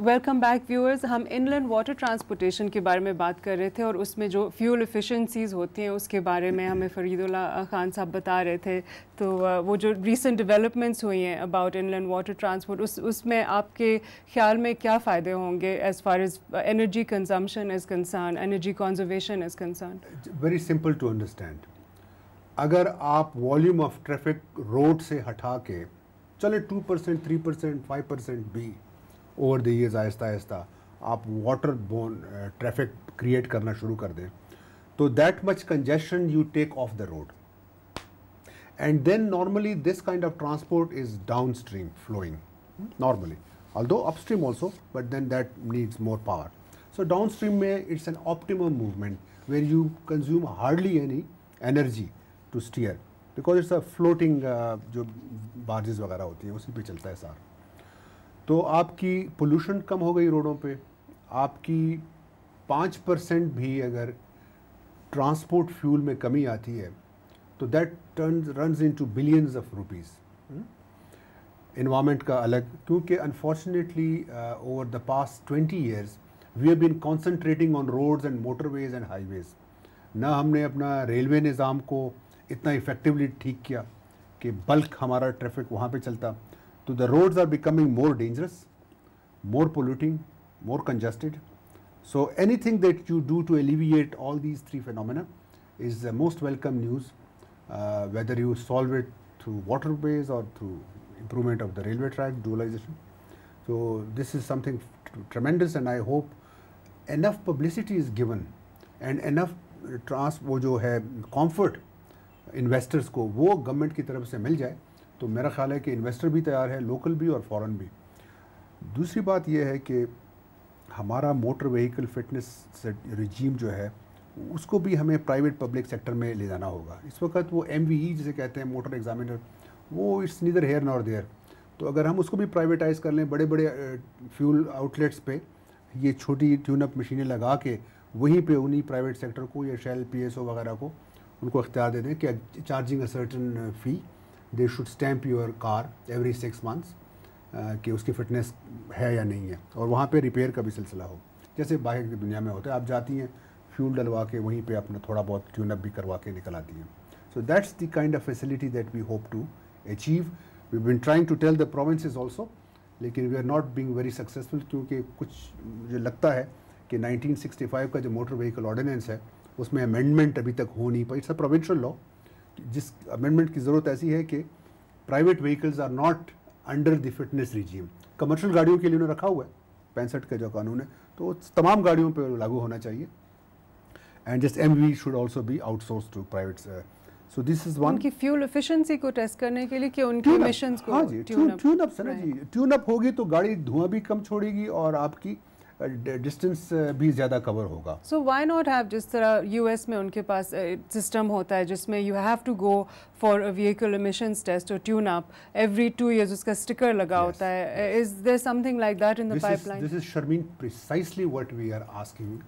Welcome back viewers. हम inland water transportation के बारे में बात कर रहे थे और उसमें जो फ्यूल एफिशिएंसीज़ होती हैं उसके बारे में हमें फरीदुल्लाह खान साहब बता रहे थे। तो वो जो रीसेंट डेवलपमेंट्स हुई हैं अबाउट इनलैंड वाटर ट्रांसपोर्ट, उसमें आपके ख्याल में क्या फ़ायदे होंगे as far as energy consumption is concern, energy conservation is concern? Very simple to understand. अगर आप वॉल्यूम ऑफ ट्रैफिक रोड से हटा के चले 2%, 3%, 5% भी over the years Aahista Aahista आप वाटर बोर्न ट्रैफिक क्रिएट करना शुरू कर दें, तो that much congestion you take off the road, and then normally this kind of transport is downstream flowing normally, although upstream also, but then that needs more power. So downstream में it's an optimum movement where you consume hardly any energy to steer because it's a floating जो barges वगैरह होती हैं उसी पे चलता है सारा. तो आपकी पोल्यूशन कम हो गई रोडों पे, आपकी 5% भी अगर ट्रांसपोर्ट फ्यूल में कमी आती है तो that runs into billions of rupees. Environment का अलग, क्योंकि unfortunately over the past 20 years we have been concentrating on roads and motorways and highways. ना हमने अपना रेलवे निज़ाम को इतना इफ़ेक्टिवली ठीक किया कि बल्क हमारा ट्रैफिक वहाँ पे चलता. तो the roads are becoming more dangerous, more polluting, more congested. So anything that you do to alleviate all these three phenomena is the most welcome news, whether you solve it through waterways और through improvement of the railway track dualization. So this is something tremendous, and I hope enough publicity is given and enough वो जो है comfort investors को वो government की तरफ से मिल जाए तो मेरा ख्याल है कि इन्वेस्टर भी तैयार है, लोकल भी और फॉरेन भी. दूसरी बात यह है कि हमारा मोटर व्हीकल फिटनेस रिजीम जो है उसको भी हमें प्राइवेट पब्लिक सेक्टर में ले जाना होगा. इस वक्त वो MVE जिसे कहते हैं मोटर एग्जामिनर, वो it's neither here nor there. तो अगर हम उसको भी प्राइवेटाइज कर लें, बड़े बड़े फ्यूल आउटलेट्स पे ये छोटी ट्यूनअप मशीनें लगा के वहीं पे उन्हीं प्राइवेट सेक्टर को या शेल PSO वगैरह को उनको इख्तियार दे दें कि charging a certain fee they should stamp your car every 6 months कि उसकी फ़िटनेस है या नहीं है, और वहाँ पे रिपेयर का भी सिलसिला हो जैसे बाहर की दुनिया में होता है. आप जाती हैं फ्यूल डलवा के वहीं पे अपना थोड़ा बहुत ट्यूनअप भी करवा के निकल आती हैं. So that's the kind of facility that we hope to achieve. We've been trying to tell the provinces also, लेकिन we are not being very successful क्योंकि कुछ मुझे लगता है कि 1965 का जो मोटर व्हीकल ऑर्डिनेंस है उसमें अमेंडमेंट अभी तक हो नहीं पाई. इट्स अ प्रोविंशियल लॉ, जिस अमेंडमेंट की ज़रूरत ऐसी है कि private vehicles are not under the fitness regime. Commercial गाड़ियों के लिए उन्होंने रखा हुआ है 65 का जो कानून है, तो तमाम गाड़ियों पर लागू होना चाहिए. And just MV should also be outsource to private. So this is one. उनकी फ्यूल एफिशिएंसी को टेस्ट करने के लिए कि उनके एमिशंस को ट्यून अप ना जी, ट्यून अप होगी तो गाड़ी धुआं भी कम छोड़ेगी और आपकी डिस्टेंस भी ज़्यादा कवर होगा. सो व्हाई नॉट हैव, जिस तरह US में उनके पास सिस्टम होता है जिसमें you have to go for a vehicle emissions test और ट्यून अप एवरी 2 years, उसका स्टिकर लगा होता है. Is there something like that in the pipeline? This is Sharmeen precisely what we are asking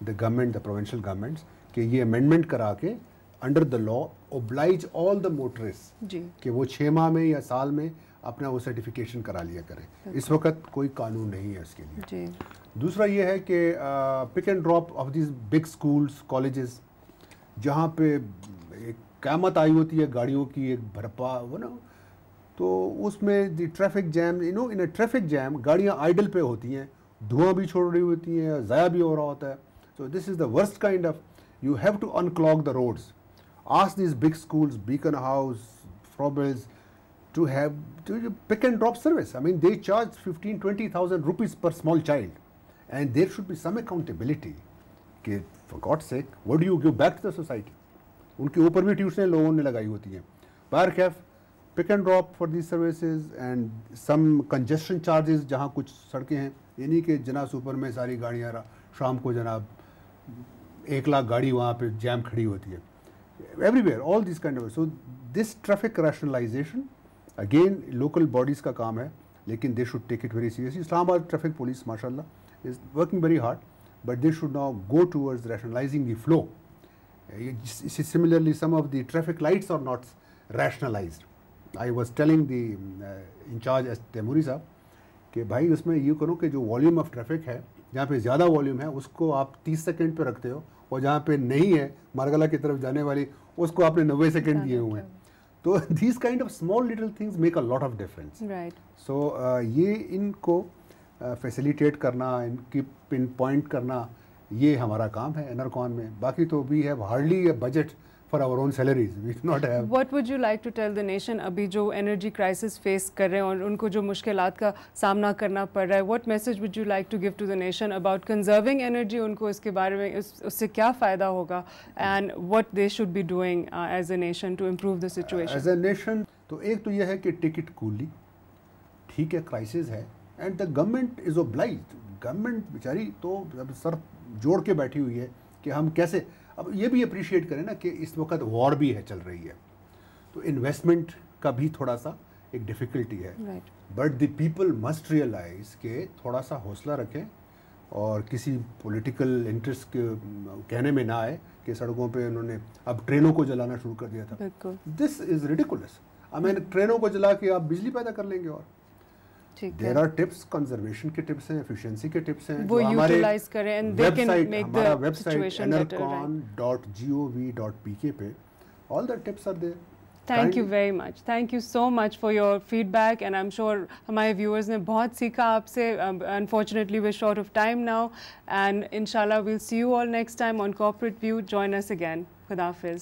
the government, the provincial governments, कि ये amendment करा के under the law oblige all the motorist कि वो 6 माह में या साल में अपना वो सर्टिफिकेशन करा लिया करें. इस वक्त कोई कानून नहीं है इसके लिए. दूसरा ये है कि pick and drop of this big schools, colleges, जहाँ पे एक क़यामत आई होती है गाड़ियों की, एक भरपा वो ना, तो उसमें the traffic jam, in a traffic jam गाड़ियाँ आइडल पे होती हैं, धुआं भी छोड़ रही होती हैं, ज़ाया भी हो रहा होता है. So this is the worst kind of, you have to unclog the roads. Ask these big schools, Beacon House, Frobels, to have pick and drop service. I mean, they charge 15,000-20,000 rupees per small child, and there should be some accountability. कि for God's sake, what do you give back to the society? उनके ऊपर भी ट्यूशनें लोगों ने लगाई होती हैं. बाहर pick and drop for these services and some congestion charges जहाँ कुछ सड़कें हैं, ये नहीं कि जना सुपर में सारी गाड़ियाँ शाम को जनाब 1 लाख गाड़ी वहाँ पे जैम खड़ी होती है. Everywhere all this kind of. So this traffic rationalisation again local bodies का काम है, लेकिन they should take it very seriously. Islamabad traffic police माशाल्लाह is working very hard, but they should now go towards rationalising the flow. Similarly some of the traffic lights are not rationalised. I was telling the incharge S Taimuri साहब कि भाई उसमें ये करो कि जो volume of traffic है, जहाँ पे ज़्यादा वॉल्यूम है उसको आप 30 सेकंड पे रखते हो, और जहाँ पे नहीं है मारगला की तरफ जाने वाली उसको आपने 90 सेकंड दिए हुए हैं। तो these kind of small little things make a lot of difference. So ये इनको फैसिलिटेट करना, इनकी पिन पॉइंट करना, ये हमारा काम है एनरकॉन में। बाकी तो we have hardly a budget for our own salaries, we do not have. What would you like to tell the nation अभी जो एनर्जी क्राइसिस फेस कर रहे हैं और उनको जो मुश्किलात का सामना करना पड़ रहा है, what message would you like to give to the nation about conserving energy? उनको इसके बारे में उससे क्या फ़ायदा होगा, and what they should be doing as a nation to improve the situation? As a nation तो एक तो यह है कि टेक इट कूलली, ठीक है क्राइसिस है, and the government is obliged. Government बेचारी तो अब सर जोड़ के बैठी हुई है कि हम कैसे, अब ये भी अप्रिशिएट करें ना कि इस वक्त वॉर भी है चल रही है, तो इन्वेस्टमेंट का भी थोड़ा सा एक डिफ़िकल्टी है। But the people must realise कि थोड़ा सा हौसला रखें और किसी पॉलिटिकल इंटरेस्ट के कहने में ना आए कि सड़कों पे उन्होंने अब ट्रेनों को जलाना शुरू कर दिया था। This is ridiculous. I mean ट्रेनों को जला के आप बिजली पैदा कर लेंगे। और देयर आर टिप्स, कंजर्वेशन के टिप्स हैं, एफिशिएंसी के टिप्स हैं, वो यूटिलाइज करें and they can make the situation better. enercon.gov.pk पे all the tips are there. Thank you very much. Thank you so much for your feedback, and I'm sure हमारे viewers ने बहुत सीखा आपसे. Unfortunately, we're short of time now, and inshallah we'll see you all next time on Corporate View. Join us again. Khuda Hafiz.